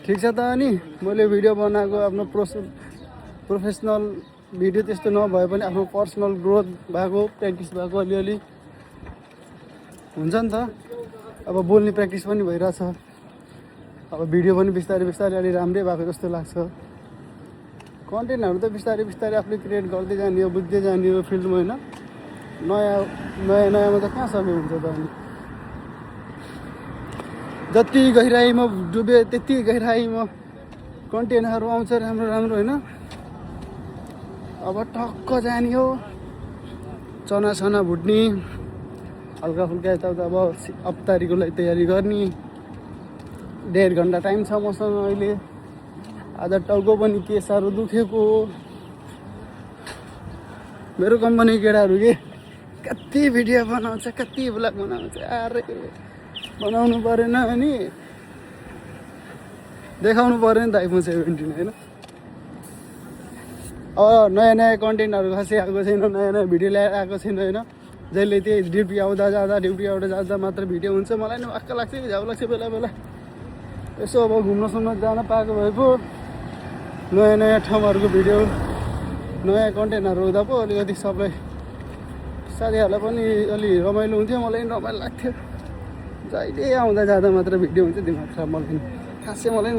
ठिक छ त अनि मैले भिडियो बनाएको आफ्नो प्रोफेसनल भिडियो त्यस्तो नभए पनि आफ्नो पर्सनल ग्रोथ भएको प्र्याक्टिस भएको अलिअलि हुन्छ नि त। अब बोल्ने प्र्याक्टिस पनि भइरहेछ, अब भिडियो पनि बिस्तारै बिस्तारै अलि राम्रै भएको जस्तो लाग्छ। कन्टेन्टहरू त बिस्तारै बिस्तारै आफूले क्रिएट गर्दै जाने हो, बुझ्दै जाने हो फिल्डमा होइन। नयाँमा त कहाँ समय हुन्छ त अनि। जति गहिराइमा डुबे त्यति गहिराइमा कन्टेन्टहरू आउँछ राम्रो राम्रो होइन। अब टक्क जाने हो, चना सना भुट्ने, हल्का फुल्का यताउता अब अफ्तारीको लागि तयारी गर्ने। 1.5 घन्टा टाइम छ मसँग अहिले। आज टाउको पनि के साह्रो दुखेको। मेरो कम्पनी केटाहरू के कति भिडियो बनाउँछ, कति ब्लग बनाउँछ, अरे बनाउनु परेन अनि देखाउनु पऱ्यो नि त आइफोन 17 होइन। अब नयाँ नयाँ कन्टेन्टहरू खासै आएको छैन, नयाँ नयाँ भिडियो ल्याएर आएको छैन होइन। जहिले त्यही ड्युटी आउँदा जाँदा मात्र भिडियो हुन्छ। मलाई नि वाक्क लाग्छ कि झ्याउ लाग्छ बेला बेला। यसो अब घुम्न जान पाएको भए पो नयाँ नयाँ ठाउँहरूको भिडियो, नयाँ कन्टेन्टहरू हुँदा पो अलिकति सबलाई साथीहरूलाई पनि अलि रमाइलो हुन्थ्यो, मलाई पनि रमाइलो लाग्थ्यो। जहिले आउँदा जाँदा मात्र भिडियो हुन्छ दिमाग खराब। मलाई खासै मलाई